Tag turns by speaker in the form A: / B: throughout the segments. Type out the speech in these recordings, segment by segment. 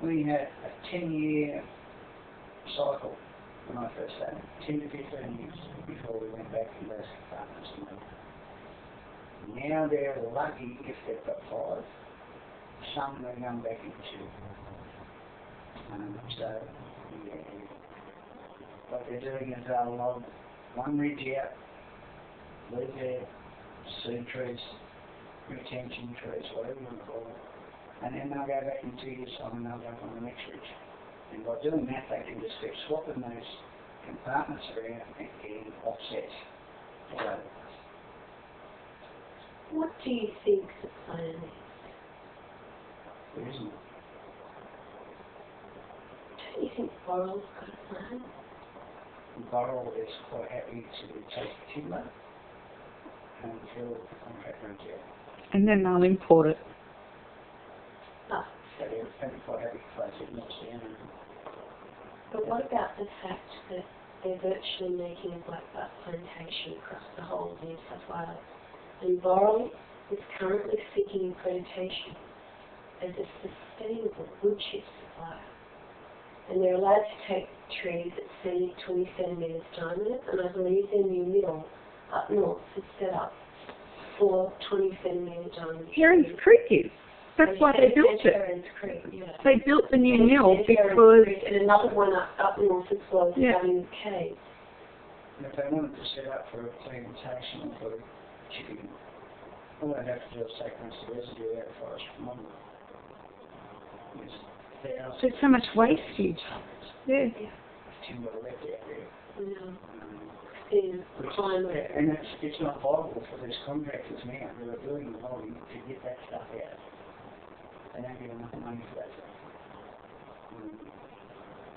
A: We had a 10-year cycle when I first started, 10 to 15 years before we went back to those partners. Now they're lucky if they've got 5. Some are going back into 2. So, yeah, what they're doing is they'll log one ridge out, leave their seed trees, retention trees, whatever you want to call it, and then they'll go back in 2 years' time and they'll go on the next ridge. And by doing that, they can just keep swapping those compartments around and getting offsets.
B: What do you think the plan is?
A: There isn't.
B: Do you think Borrell's got a plan?
A: Borrell is quite happy to take timber until the contract runs out.
C: And then they'll import it.
B: Oh.
A: So they're quite happy to close it much down.
B: But what about the fact that they're virtually making a black butt plantation across the whole of New South Wales? And Borrell is currently seeking accreditation as a sustainable wood chip supplier. And they're allowed to take trees at 20 centimetres diameter, and I believe their new mill up north is set up for 20 centimetre diameter.
C: Heron's Creek is. That's why they built it.
B: Heron's Creek, yeah.
C: They built the new mill because...
B: And another one up north as well, down in the Cave.
A: And if they wanted to set up for a plantation for chipping, all they'd have to do is take most of the residue out of the forest from under.
C: There's so much wastage. Yeah.
A: Timber left out there.
B: And
A: it's not viable for these contractors now who are doing the logging to get that stuff out. They don't get enough money for that stuff.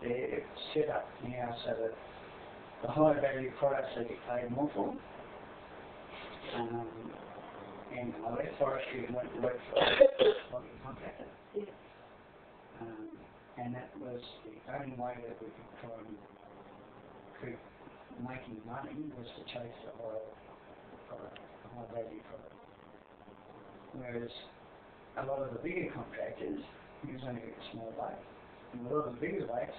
A: They're set up now so that the higher value products they get paid more for. And I left forestry and went to work for a logging contractor. And that was the only way that we could try and keep making money was to chase the high value product. Whereas a lot of the bigger contractors use only a small weight. And a lot of the bigger weights,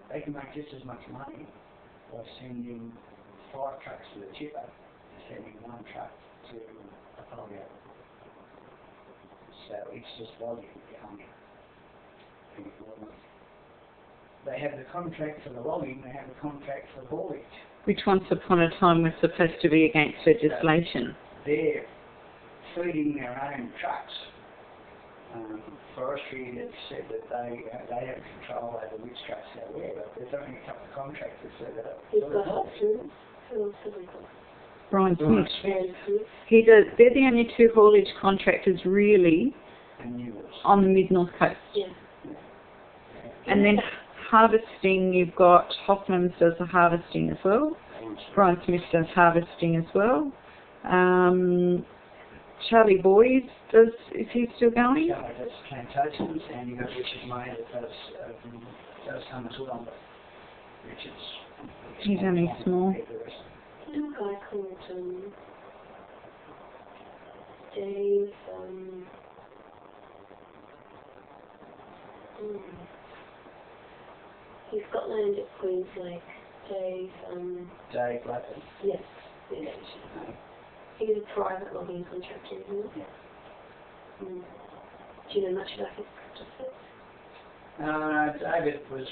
A: they can make just as much money by sending 5 trucks to the chipper and sending 1 truck to a polygon. So it's just volume behind it. They have the contract for the logging, they have the contract for the haulage.
C: Which once upon a time was supposed to be against legislation.
A: They're feeding their own trucks. Forestry has said that they have control over which trucks go where, but there's only a couple of contractors that are...
C: Brian Smith. They're the only 2 haulage contractors really on the mid-north coast.
B: Yeah.
C: And then harvesting, you've got Hoffman's does the harvesting as well. Brian Smith does harvesting as well. Charlie Boyd is he still going?
A: Charlie does plantations, and you've got Richard May that does Summers lumber.
C: He's only small.
B: A guy called Dave. He's got land at Queens Lake. Dave
A: Blackburn.
B: Yes. He's a private logging contractor, isn't he?
A: Yeah.
B: Do you know much about his practices?
A: David was,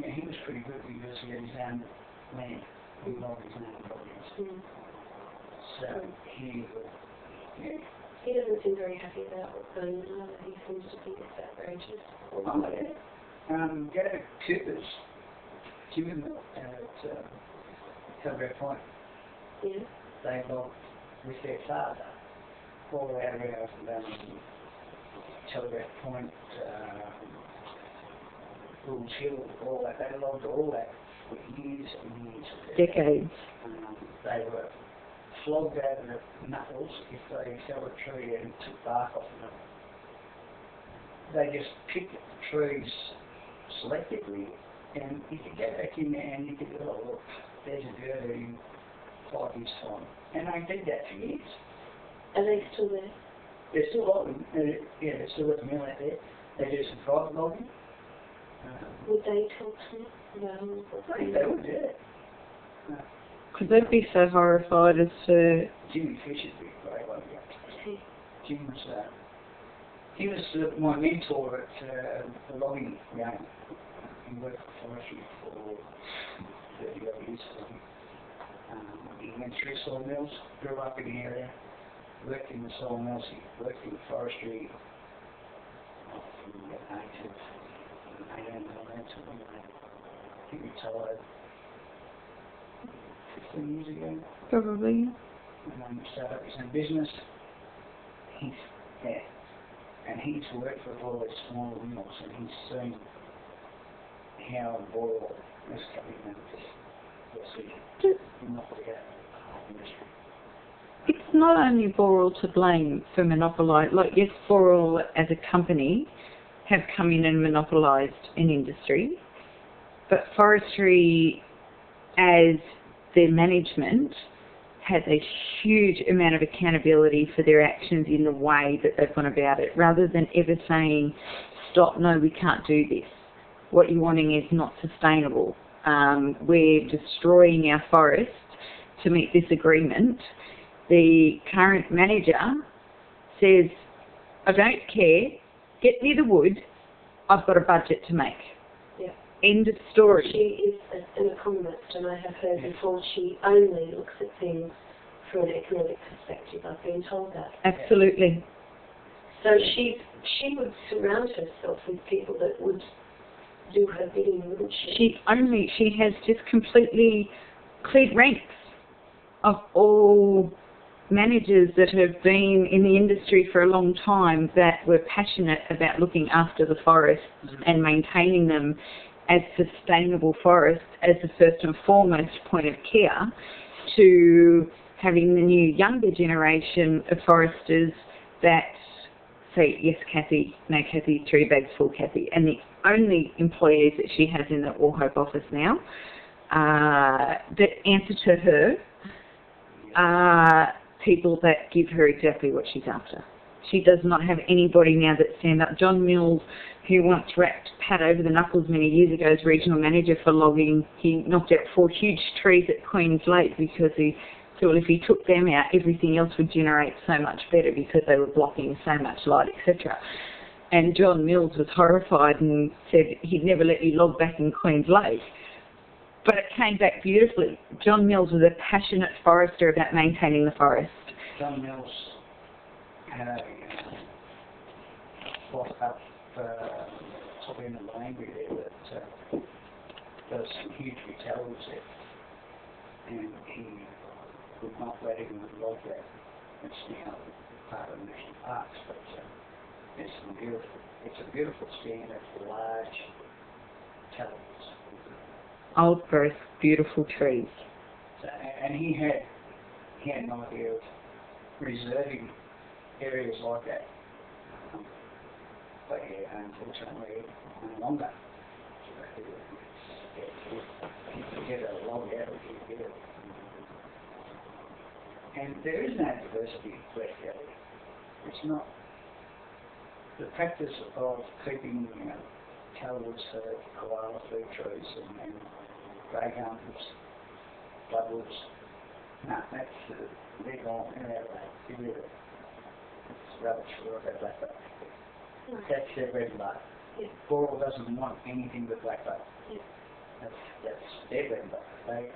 A: he was pretty good because he had his own land. He logged his own properties. So he
B: doesn't seem very happy about what's going on. He seems to think it's outrageous.
A: Go to Cooper's, Cuban at Telegraph Point.
B: Yeah.
A: They logged with their father all out around Telegraph Point, Bulls Hill, all that. They logged all that for years and years.
C: Decades.
A: They were flogged over the knuckles if they fell a tree and took bark off them. They just picked the trees selectively, and you could go back in there and you could go, oh, look, there's a girder in 5 years' time. And they did that for years.
B: Are they still there?
A: They're still logging. Yeah, they're still at the mill out there. They do some private logging.
B: Would they talk to me about all
A: I think they would, yeah.
C: Because they'd be so horrified as to...
A: Jimmy Fisher's big great one.
B: Hey,
A: Jim was my mentor at the logging game. He worked for forestry for 30 odd years. He went through sawmills, grew up in the area, worked in the sawmills, he worked in forestry from the age of 18 or 19 to when he retired 15 years ago.
C: Probably.
A: And started up his own business. And he's worked for all these smaller mills, and he's seen how Boral is coming into industry.
C: It's not only Boral to blame for monopolising. Like, yes, Boral as a company have come in and monopolised an industry, but forestry as their management has a huge amount of accountability for their actions in the way that they've gone about it, rather than ever saying, stop, no, we can't do this. What you're wanting is not sustainable. We're destroying our forests to meet this agreement. The current manager says, I don't care, get near the wood, I've got a budget to make.
B: yeah.
C: End of story.
B: She is an economist, and I have heard before she only looks at things from an economic perspective. I've been told that.
C: Absolutely.
B: So she would surround herself with people that would do her bidding, wouldn't she?
C: She has just completely cleared ranks of all managers that have been in the industry for a long time that were passionate about looking after the forests and maintaining them as sustainable forests as the first and foremost point of care, to having the new younger generation of foresters that say, yes, Kathy, no, Kathy, 3 bags full, Kathy. And the only employees that she has in the All Hope office now that answer to her are people that give her exactly what she's after. She does not have anybody now that stand up. John Mills, who once wrapped Pat over the knuckles many years ago as regional manager for logging, he knocked out 4 huge trees at Queen's Lake because he thought if he took them out, everything else would generate so much better because they were blocking so much light, etc. And John Mills was horrified and said he'd never let you log back in Queen's Lake. But it came back beautifully. John Mills was a passionate forester about maintaining the forest.
A: John Mills had a plot up top end of the Langry there that does some huge retailers there, and he would not let anyone log that. It's now part of the National Parks, but it's a beautiful standard for large towers.
C: Old growth, beautiful trees.
A: So, and he had an idea of reserving areas like that. But yeah, unfortunately, no longer. If you get a log out, you get it. And there is no diversity left out there. It's not. The practice of keeping cowwoods, koala fruit trees and grey gums, bloodwoods, no, that's they're gone, they're out of that. It's rubbish for that blackbuck. That's their bread and butter.
B: Yeah.
A: Boral doesn't want anything but blackbuck.
B: Yeah.
A: That's their bread and butter.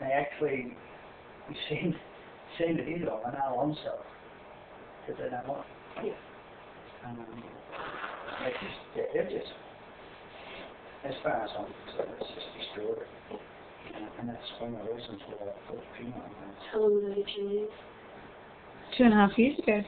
A: They actually send it in on an alarm cell because they don't want it.
B: Yeah.
A: They're just, as far as I'm concerned, it's just destroyed it. And that's one of the reasons why I put the opinion on that.
B: How long ago did you leave?
C: 2.5 years ago.